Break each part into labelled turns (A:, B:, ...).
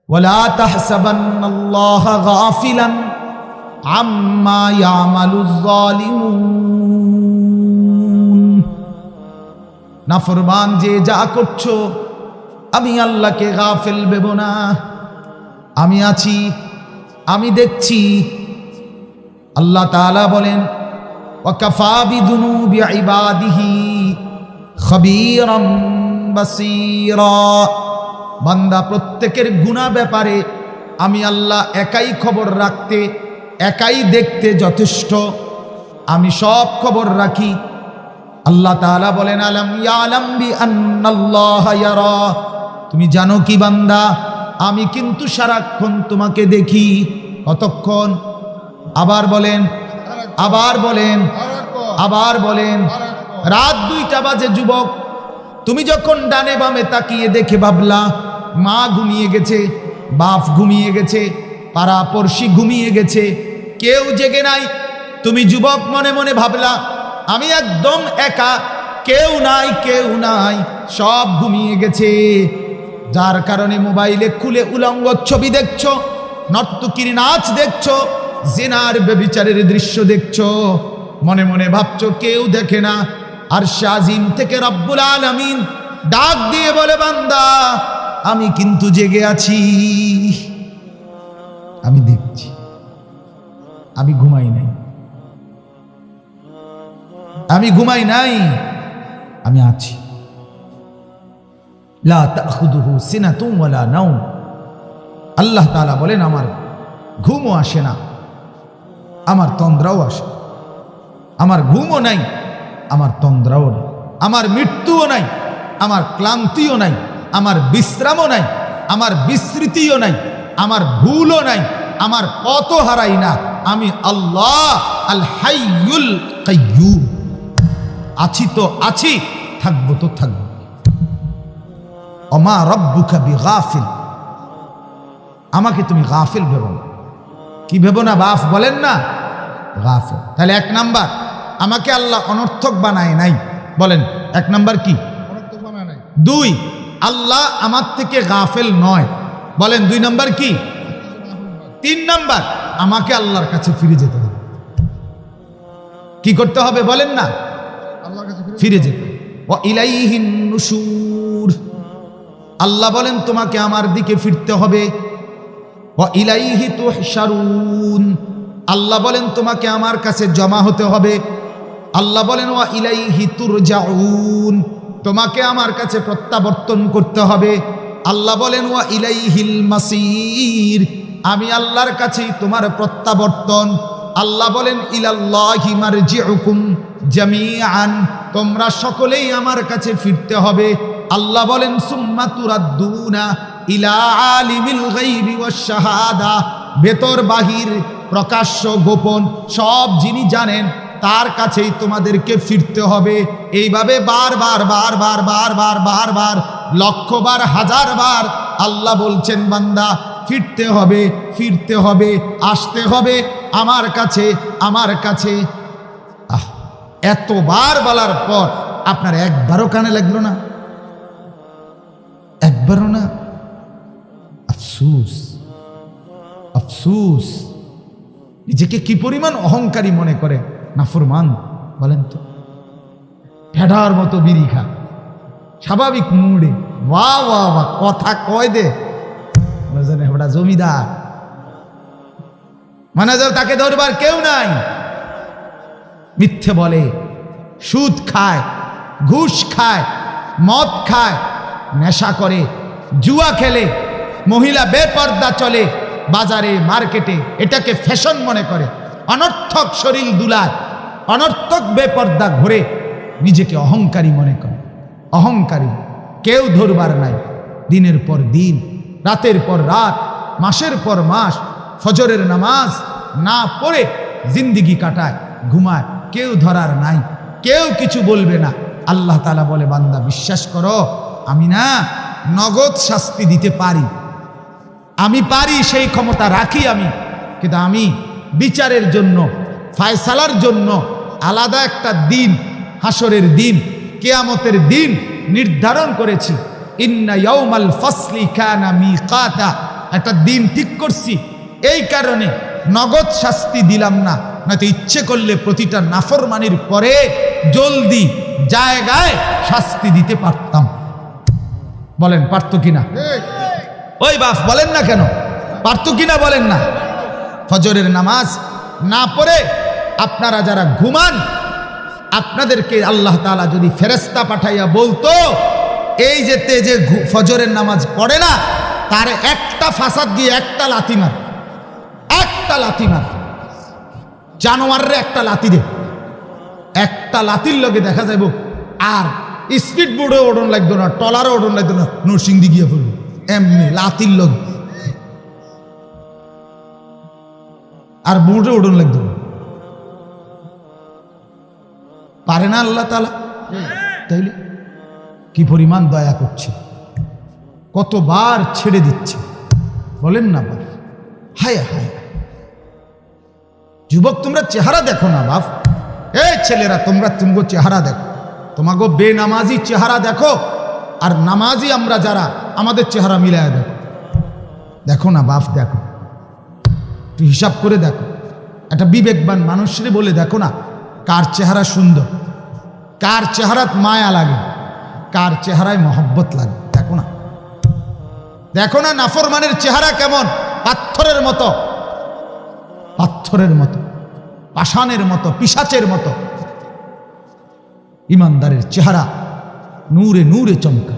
A: ওয়ালা তাহসাবান্নাল্লাহা গাফিলান আম্মা ইয়ামালুয যালিমুন। নাফরমান যে যা করছো আমি আল্লাহকে গাফিল ভেবো না, আমি আছি, আমি দেখছি। আল্লাহ তাআলা বলেন ওয়াকাফা বিযুনুবি ইবাদিহি খবীরাম বাসীরা। বান্দা প্রত্যেকের গুনাহ ব্যাপারে আমি আল্লাহ একাই খবর রাখতে, একাই দেখতে যথেষ্ট, আমি সব খবর রাখি। আল্লাহ তাআলা বলেন আলাম ইয়ালাম বিআন্নাল্লাহা ইয়ারা। তুমি জানো কি বান্দা, আমি কিন্তু সারাক্ষণ তোমাকে দেখি। কতক্ষণ? আবার বলেন, আবার বলেন, আবার বলেন। রাত 2টা বাজে যুবক, তুমি যখন ডানে বামে তাকিয়ে দেখে ভাবলা মা ঘুমিয়ে গেছে, বাপ ঘুমিয়ে গেছে, পাড়া পড়শি ঘুমিয়ে গেছে, কেউ জেগে নাই। তুমি যুবক মনে মনে ভাবলা আমি একদম একা, কেউ নাই, কেউ নাই, সব ঘুমিয়ে গেছে। যার কারণে মোবাইলে খুলে উলঙ্গ ছবি দেখছো, নর্তকীর নাচ দেখছো, জিনার ব্যভিচারের দৃশ্য দেখছো। মনে মনে ভাবছো কেউ দেখে না। আর শাজিম থেকে রব্বুল আলামিন ডাক দিয়ে বলে বান্দা আমি কিন্তু জেগে আছি, আমি দেখছি, আমি ঘুমাই নাই, আমি ঘুমাই নাই, আমি আছি। লা তাখুযুহু সিনাতুন ওয়ালা নাওম। আল্লাহ তাআলা বলেন আমার ঘুমও আসে না, আমার তন্দ্রাও আসে। আমার ঘুমও নাই, আমার তন্দ্রাও নাই, আমার মৃত্যুও নাই, আমার ক্লান্তিও নাই, আমার বিশ্রামও নাই, আমার বিস্মৃতিও নাই, আমার ভুলও নাই, আমার পথও হারাই না। আমি আল্লাহ আল হাইয়ুল কাইয়্যুম। আছি তো আছি, থাকবো তো থাকবো। ওমা রব্বুকা বিগাফিল। আমাকে তুমি গাফিল ভেবো না। কি ভেবো না? বাপ বলেন না, গাফিল। তাহলে 1 নাম্বার, আমাকে আল্লাহ অনর্থক বানায় নাই। বলেন 1 নাম্বার কি? 2, আল্লাহ আমার থেকে গাফিল নয়। বলেন 2 নাম্বার কি? 3 নাম্বার, আমাকে আল্লাহর কাছে ফিরে যেতে হবে। কি করতে হবে বলেন না? আল্লাহর কাছে ফিরে যেতে। ওয়া ইলাইহিন নুশুর। আল্লাহ বলেন তোমাকে আমার দিকে ফিরতে হবে। ওয়া ইলাইহি তুহশারুন। আল্লাহ বলেন তোমাকে আমার কাছে জমা হতে হবে। আল্লাহ বলেন ওয়া ইলাইহি তুরজাউন। তোমাকে আমার কাছে প্রত্যাবর্তন করতে হবে। আল্লাহ বলেন ওয়া ইলাইহিল মাসির। আমি আল্লাহর কাছেই তোমার প্রত্যাবর্তন। আল্লাহ বলেন ইলাল্লাহি মারজিউকুম জামিআন। তোমরা সকলেই আমার কাছে ফিরতে হবে। আল্লাহ বলেন সুম্মা তুরাদ্দুনা ইলা আলিমিল গায়বি ওয়াশ শাহাদা। ভেতর বাহির, প্রকাশ্য গোপন সব যিনি জানেন তার কাছেই তোমাদেরকে ফিরতে হবে। এইভাবে বারবার বারবার বারবার বারবার, লক্ষবার, হাজারবার আল্লাহ বলছেন বান্দা ফিরতে হবে, ফিরতে হবে, আসতে হবে আমার কাছে, আমার কাছে। এতবার বলার পর আপনার একবারও কানে লাগলো না? একবারও না? আফসোস, আফসোস। নিজেকে কি পরিমাণ অহংকারী মনে করে নাফরমান বলেন তো। ভেড়ার মতো বিড়ি খা, স্বাভাবিক মুডে ওয়া ওয়া ওয়া কথা কয় দে। ওটা জমিদার মানে তাকে ধরবার কেউ নাই। মিথ্যে বলে, সুদ খায়, ঘুষ খায়, মদ খায়, নেশা করে, জুয়া খেলে, মহিলা বেপর্দা চলে বাজারে মার্কেটে, এটাকে ফ্যাশন মনে করে। অনর্থক শরীর দুলায়, অনর্থক বেপর্দা ঘুরে নিজেকে অহংকারী মনে করে। অহংকারী কেউ ধরবার নাই। দিনের পর দিন, রাতের পর রাত, মাসের পর মাস ফজরের নামাজ না পড়ে জিন্দিগি কাটায়, ঘুমায়, কেউ ধরার নাই, কেউ কিছু বলবে না। আল্লাহ তাআলা বলে বান্দা বিশ্বাস করো আমি না নগদ শাস্তি দিতে পারি, আমি পারি, সেই ক্ষমতা রাখি আমি। কিন্তু আমি বিচারের জন্য, ফায়সালার জন্য আলাদা একটা দিন, হাসরের দিন, কিয়ামতের দিন নির্ধারণ করেছি। ইন্না ইয়াউমাল ফাসলি কানা মিকাতা। একটা দিন ঠিক করছি, এই কারণে নগদ শাস্তি দিলাম না, নয়তো ইচ্ছে করলে প্রতিটা নাফরমানির পরে জলদি জায়গায় শাস্তি দিতে পারতাম। বলেন পারতো কিনা? ওই বাপ বলেন না কেন, পারতো কিনা বলেন না? ফজরের নামাজ না পড়ে আপনারা যারা ঘুমান, আপনাদেরকে আল্লাহ তাআলা যদি ফেরেশতা পাঠাইয়া বলতো এই যেতে যে ফজরের নামাজ পড়ে না, তার একটা ফাসাদ দিয়ে একটা লাথি মার, একটা লাথি মার, জানোয়াররে একটা লাথি দে, একটা লাথির লগে দেখা যাইব আর স্পিড বোর্ডে ওড়ন লাগতো না, টলারও ওড়ন লাগতো না, নরসিংদী গিয়ে পড়বে এমনি লাথির লগে, আর বোর্ডে ওড়ন লাগতো না। পারে না আল্লাহ তাআলা? তাইলে কি পরিমাণ দয়া করছে, কতবার ছেড়ে দিচ্ছে বলেন না বাপ? হায় হায় যুবক, তোমরা চেহারা দেখো না বাপ। এই ছেলেরা, তোমরা তুমগো চেহারা দেখো, তোমাগো বেনামাজি চেহারা দেখো, আর নামাজি আমরা যারা, আমাদের চেহারা মিলায় দেখো। দেখো না বাপ, দেখো, একটু হিসাব করে দেখো। একটা বিবেকবান মানুষরে বলে দেখো না, কার চেহারা সুন্দর, কার চেহারাত মায়া লাগে, কার চেহারায় মহব্বত লাগে। দেখো না, দেখো না নাফরমানের চেহারা কেমন, পাথরের মতো, পাথরের মতো, পাষাণের মতো, পিশাচের মতো। ইমানদারের চেহারা নূরে নূরে চমকা।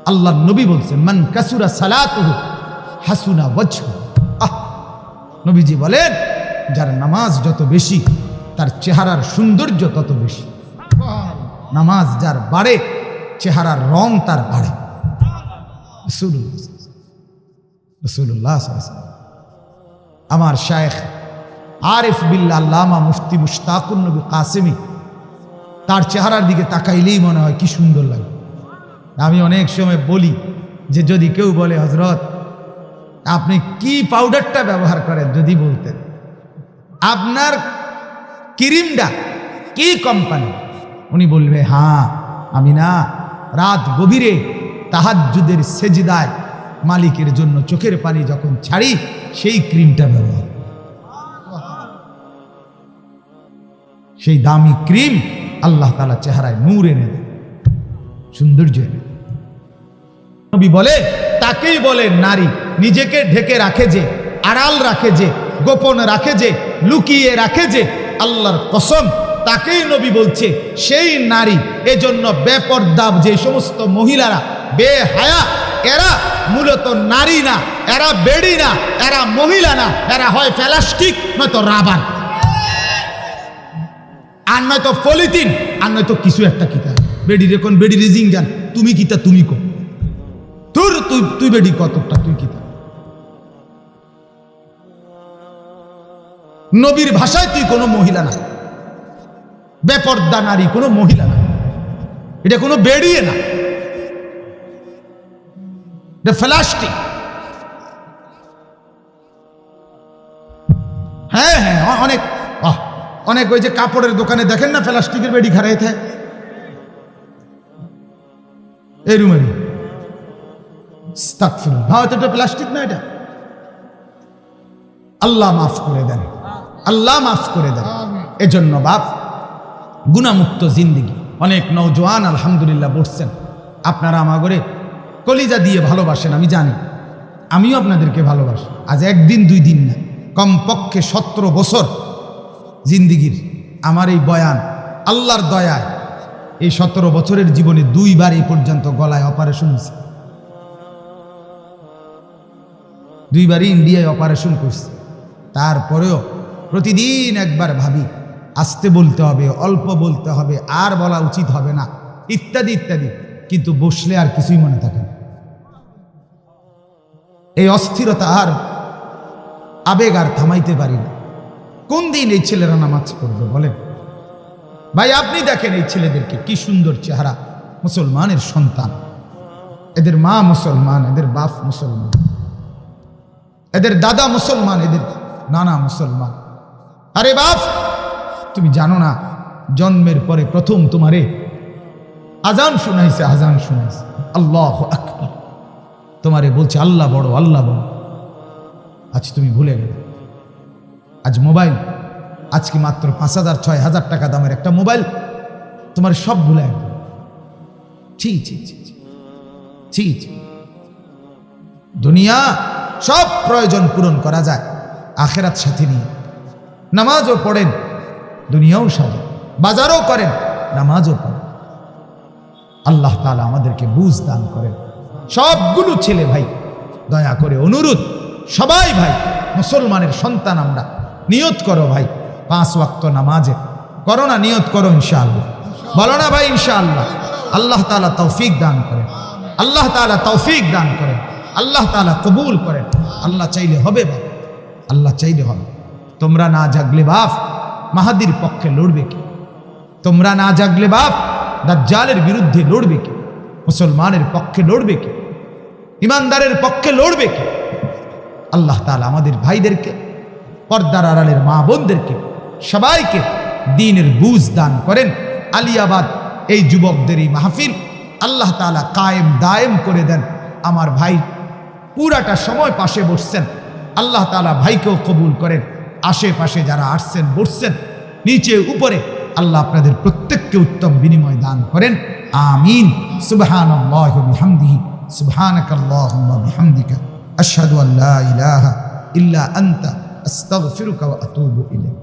A: আল্লাহর নবী বলছেন, মান কাসুরা সালাতুহু হাসুনা ওয়াজহু। নবীজি বলেন, যার নামাজ যত বেশি তার চেহারার সৌন্দর্য তত বেশি। নামাজ যার বাড়ে চেহারার রং তার বাড়ে। রাসূলুল্লাহ সাল্লাল্লাহু আলাইহি ওয়াসাল্লাম, আমার শায়েখ আরিফ বিল্লাহ আল্লামা মুফতি মুশতাকুন নবী কাসেমি, তার চেহারার দিকে তাকাইলেই মনে হয় কি সুন্দর লাগে। আমি অনেক সময় বলি যে যদি কেউ বলে হযরত আপনি কি পাউডারটা ব্যবহার করেন, যদি বলতেন আপনার ক্রিমটা কি কোম্পানি, উনি বলবে হ্যাঁ আমি না রাত গভীরে তাহাজ্জুদের সেজদায় মালিকের জন্য চোখের পানি যখন ছাড়ি সেই ক্রিমটা ব্যবহার, সেই দামি ক্রিম আল্লাহ তাআলা চেহারায় নূর এনে দেয়, সৌন্দর্য এনে দেয়। নবী বলে তাকেই বলে নারী, নিজেকে ঢেকে রাখে যে, আড়াল রাখে যে, গোপন রাখে যে, লুকিয়ে রাখে যে, আল্লাহর কসম তাকেই নবী বলছে সেই নারী। এজন্য বেপর্দা যে সমস্ত মহিলারা বেহায়া, এরা মূলত নারী না, এরা বেড়ি না, এরা মহিলা না, এরা হয় প্লাস্টিক নয়তো রাবার, আর নয়তো পলিথিন, আর নয়তো কিছু একটা কিতা। বেডি রেখন বেডি রেজিং যান, তুমি কিতা, তুমি কো তোর, তুই বেডি কতটা, তুই কিতা। নবীর ভাষায় তুই কোনো মহিলা না, বেপর্দা নারী কোনো মহিলা না, এটা কোনো বেড়িয়ে না, এটা প্লাস্টিক। হ্যাঁ হ্যাঁ, অনেক অনেক ওই যে কাপড়ের দোকানে দেখেন না প্লাস্টিকের বেডি খারাই থাকে, এই রুমেরই হয়তো এটা প্লাস্টিক না, এটা আল্লাহ মাফ করে দেন, আল্লাহ মাফ করে দেন। এজন্য বাপ গুনামুক্ত জিন্দিগি। অনেক নওজোয়ান আলহামদুলিল্লাহ বসছেন, আপনারা আমাগরে কলিজা দিয়ে ভালোবাসেন, আমি জানি, আমিও আপনাদেরকে ভালোবাসি। আজ একদিন দুই দিন না, কমপক্ষে 17 বছর জিন্দিগির আমার এই বয়ান আল্লাহর দয়ায় এই 17 বছরের জীবনে 2 বার এই পর্যন্ত গলায় অপারেশন হয়েছে, 2 বারই ইন্ডিয়ায় অপারেশন করছে। তারপরেও প্রতিদিন একবার ভাবি আস্তে বলতে হবে, অল্প বলতে হবে, আর বলা উচিত হবে না, ইত্যাদি ইত্যাদি, কিন্তু বসলে আর কিছুই মনে থাকে না। এই অস্থিরতা আর আবেগ আর থামাইতে পারি না। কোন দিন এই ছেলেরা নামাজ পড়বে বলেন ভাই? আপনি দেখেন এই ছেলেদেরকে, কি সুন্দর চেহারা, মুসলমানের সন্তান, এদের মা মুসলমান, এদের বাপ মুসলমান, এদের দাদা মুসলমান, এদের নানা মুসলমান। আরে বাপ, তুমি জানো না জন্মের পরে প্রথম তোমারে আজান শুনাইছে, আজান শুনাইছে, আল্লাহু আকবার, তোমারে বলছে আল্লাহ বড়, আল্লাহ বড়। আজ তুমি ভুলে গেলে। আজ মোবাইল, আজকে মাত্র 5,000 6,000 টাকা দামের একটা মোবাইল তোমার সব ভুলে গেল। ছি ছি ছি ছি ছি। দুনিয়া সব প্রয়োজন পূরণ করা যায় আখেরাত সাথে নিয়ে। নামাজও পড়েন, দুনিয়াও সাজেন, বাজারও করেন, নামাজও পড়েন। আল্লাহ তাআলা আমাদেরকে বুঝ দান করেন। সবগুলো ছেলে ভাই দয়া করে অনুরোধ, সবাই ভাই মুসলমানের সন্তান আমরা, নিয়ত করো ভাই 5 ওয়াক্ত নামাজে করো না, নিয়ত করো ইনশাআল্লাহ। বলো না ভাই ইনশাআল্লাহ। আল্লাহ তাআলা তৌফিক দান করেন, আল্লাহ তাআলা তৌফিক দান করেন, আল্লাহ তাআলা কবুল করেন। আল্লাহ চাইলে হবে বাপ, আল্লাহ চাইলে হবে। তোমরা না জাগলে বাপ মাহাদির পক্ষে লড়বে কি? তোমরা না জাগলে বাপ দাজ্জালের বিরুদ্ধে লড়বে কি? মুসলমানের পক্ষে লড়বে কি? ইমানদারের পক্ষে লড়বে কি? আল্লাহ তাআলা আমাদের ভাইদেরকে, পর্দার আড়ালের মা বোনদেরকে, সবাইকে দ্বীনের বুঝ দান করেন। আলিয়াবাদ এই যুবকদের এই মাহফিল আল্লাহ তাআলা কায়েম দায়েম করে দেন। আমার ভাই পুরাটা সময় পাশে বসছেন, আল্লাহ তাআলা ভাইকেও কবুল করেন। আশেপাশে যারা আসছেন বসছেন, নিচে উপরে, আল্লাহ আপনাদের প্রত্যেককে উত্তম বিনিময় দান করেন। আমিন। সুবহানাল্লাহি ওয়া বিহামদিহি, সুবহানাকাল্লাহুম্মা বিহামদিকা, আশহাদু আল্লা ইলাহা ইল্লা আনতা আস্তাগফিরুকা ওয়া আতুবু ইলাইক।